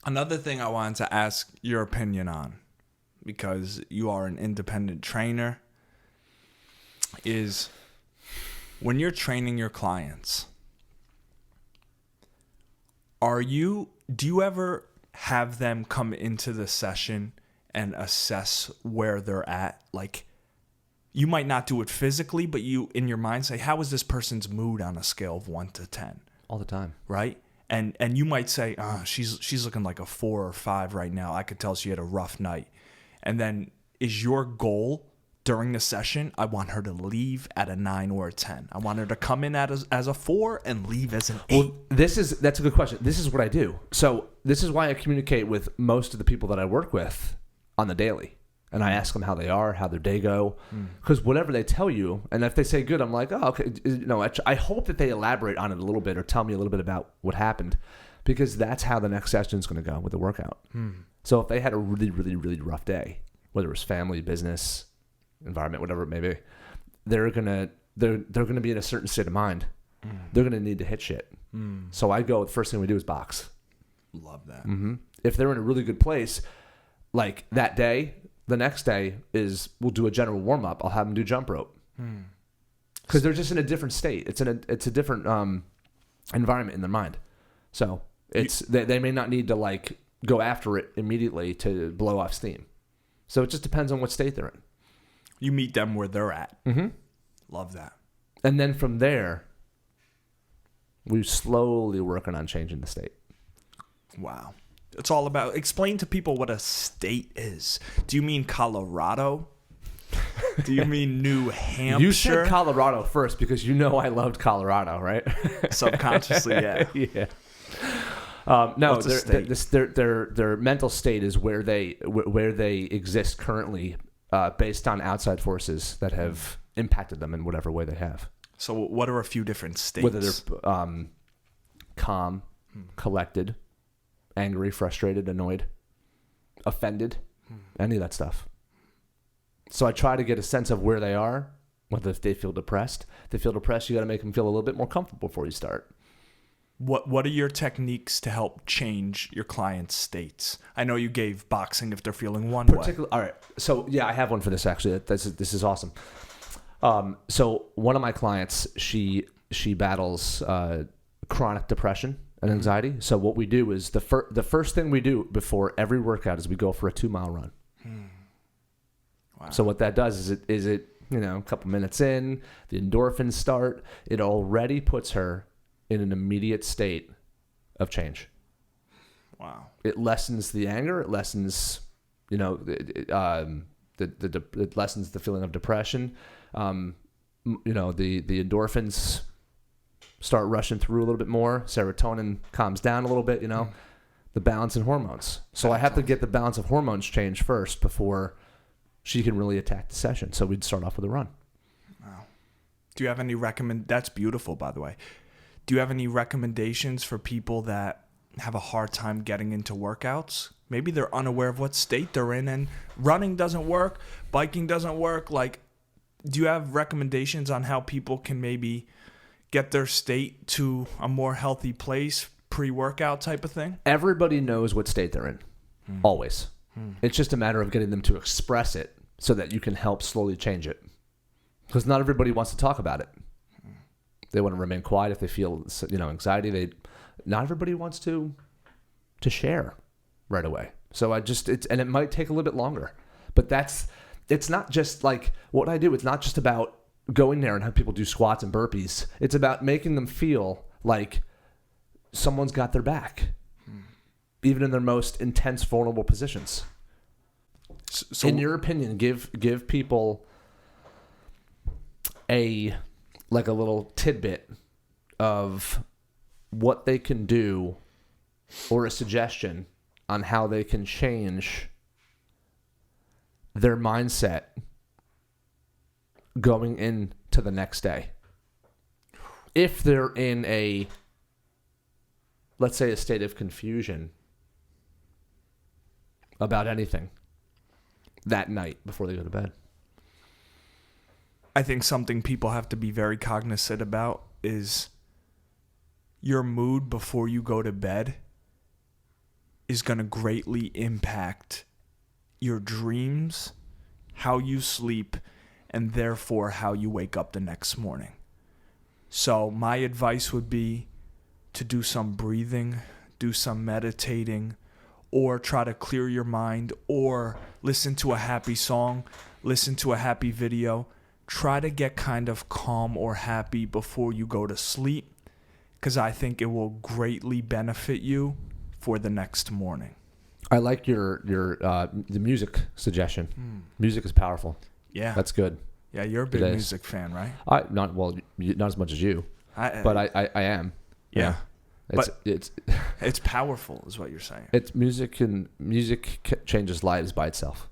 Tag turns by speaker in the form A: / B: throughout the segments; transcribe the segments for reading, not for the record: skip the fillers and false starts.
A: Another thing I wanted to ask your opinion on, because you are an independent trainer, is when you're training your clients, do you ever have them come into the session and assess where they're at? Like, you might not do it physically, but you, in your mind, say, how is this person's mood on a scale of 1 to 10?
B: All the time.
A: Right? And you might say, she's looking like a 4 or 5 right now. I could tell she had a rough night. And then is your goal during the session, I want her to leave at a 9 or a 10. I want her to come in as a 4 and leave as an 8.
B: Well, that's a good question. This is what I do. So this is why I communicate with most of the people that I work with on the daily. And I ask them how they are, how their day go. Because whatever they tell you, and if they say good, I'm like, oh, okay. No, I hope that they elaborate on it a little bit or tell me a little bit about what happened. Because that's how the next session is going to go with the workout. So if they had a really, really, really rough day, whether it was family, business, environment, whatever it may be, they're gonna be in a certain state of mind. They're gonna need to hit shit. So I go, the first thing we do is box.
A: Love that.
B: If they're in a really good place, like that day, the next day we'll do a general warm up. I'll have them do jump rope because they're just in a different state. It's a different environment in their mind. So they may not need to like go after it immediately to blow off steam. So it just depends on what state they're in.
A: You meet them where they're at. Love that.
B: And then from there, we're slowly working on changing the state.
A: Wow. It's all about, explain to people what a state is. Do you mean Colorado? Do you mean New Hampshire?
B: You said Colorado first because you know I loved Colorado, right?
A: Subconsciously, yeah.
B: Yeah. No, their mental state is where they exist currently, based on outside forces that have impacted them in whatever way they have.
A: So what are a few different states?
B: Whether they're calm, collected, angry, frustrated, annoyed, offended, any of that stuff. So I try to get a sense of where they are, whether if they feel depressed. If they feel depressed, you got to make them feel a little bit more comfortable before you start.
A: What are your techniques to help change your clients' states? I know you gave boxing if they're feeling one way.
B: All right. So, yeah, I have one for this, actually. This is awesome. So one of my clients, she battles chronic depression and anxiety. So what we do is the first thing we do before every workout is we go for a 2-mile run. Wow. So what that does is it a couple minutes in, the endorphins start. It already puts her in an immediate state of change.
A: Wow.
B: It lessens the anger. It lessens, it lessens the feeling of depression. The endorphins start rushing through a little bit more. Serotonin calms down a little bit, the balance in hormones. So I have to get the balance of hormones changed first before she can really attack the session. So we'd start off with a run.
A: Wow. Do you have any that's beautiful, by the way. Do you have any recommendations for people that have a hard time getting into workouts? Maybe they're unaware of what state they're in and running doesn't work, biking doesn't work. Like, do you have recommendations on how people can maybe get their state to a more healthy place, pre-workout type of thing?
B: Everybody knows what state they're in, always. It's just a matter of getting them to express it so that you can help slowly change it. Because not everybody wants to talk about it. They want to remain quiet if they feel, anxiety. Not everybody wants to share right away. So and it might take a little bit longer, but it's not just like what I do. It's not just about going there and have people do squats and burpees. It's about making them feel like someone's got their back, even in their most intense, vulnerable positions. So in your opinion, give people a little tidbit of what they can do or a suggestion on how they can change their mindset going into the next day. If they're in let's say a state of confusion about anything that night before they go to bed.
A: I think something people have to be very cognizant about is your mood before you go to bed is going to greatly impact your dreams, how you sleep, and therefore how you wake up the next morning. So my advice would be to do some breathing, do some meditating, or try to clear your mind, or listen to a happy song, listen to a happy video. Try to get kind of calm or happy before you go to sleep, because I think it will greatly benefit you for the next morning.
B: I like your the music suggestion. Music is powerful.
A: Yeah.
B: That's good.
A: Yeah, you're a big music fan, right?
B: Not as much as you, but I am.
A: Yeah.
B: It's
A: powerful is what you're saying.
B: It's music, and music changes lives by itself.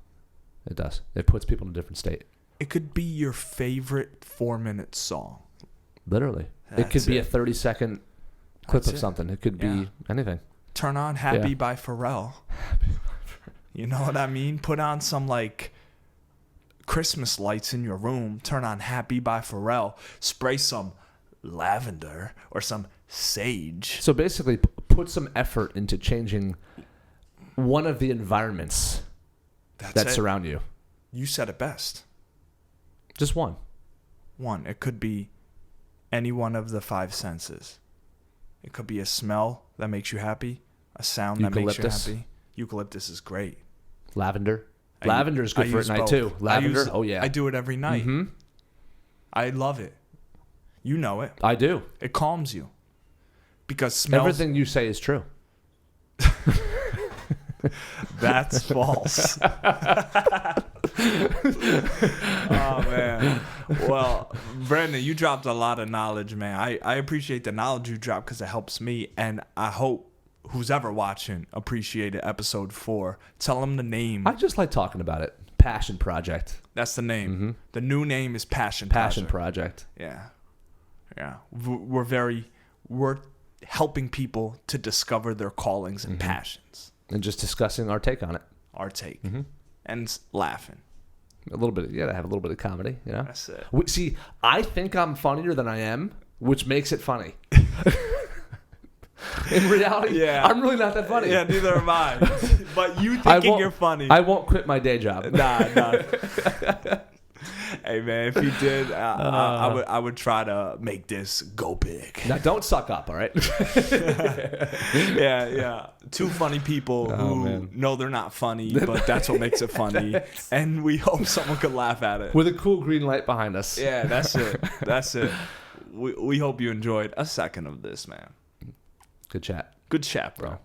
B: It does. It puts people in a different state.
A: It could be your favorite 4-minute song.
B: Literally. It could be a 30-second clip of something. It could be anything.
A: Turn on Happy by Pharrell. You know what I mean? Put on some like Christmas lights in your room. Turn on Happy by Pharrell. Spray some lavender or some sage.
B: So basically, put some effort into changing one of the environments that surround you.
A: You said it best.
B: Just one.
A: One. It could be any one of the 5 senses. It could be a smell that makes you happy, a sound that makes you happy. Eucalyptus is great.
B: Lavender. Lavender is good for at night too. Lavender.
A: I do it every night. Mm-hmm. I love it. You know it.
B: I do.
A: It calms you. Because smells...
B: Everything you say is true.
A: That's false. Oh, man. Well, Brandon, you dropped a lot of knowledge, man. I appreciate the knowledge you dropped because it helps me. And I hope who's ever watching appreciated episode 4. Tell them the name.
B: I just like talking about it. Passion Project.
A: That's the name.
B: Mm-hmm.
A: The new name is Passion
B: Project.
A: Yeah. Yeah. We're helping people to discover their callings and passions.
B: And just discussing our take on it.
A: Our take. Mm-hmm. And laughing.
B: A little bit. Yeah, to have a little bit of comedy, you know?
A: That's it.
B: See, I think I'm funnier than I am, which makes it funny. In reality, I'm really not that funny.
A: Yeah, neither am I. But you thinking you're funny.
B: I won't quit my day job.
A: Nah. Hey, man, if you did, I would try to make this go big.
B: Now, don't suck up, all right?
A: Yeah. 2 funny people who know they're not funny, but that's what makes it funny. And we hope someone could laugh at it.
B: With a cool green light behind us.
A: Yeah, that's it. We hope you enjoyed a second of this, man.
B: Good chat.
A: Good chat, bro.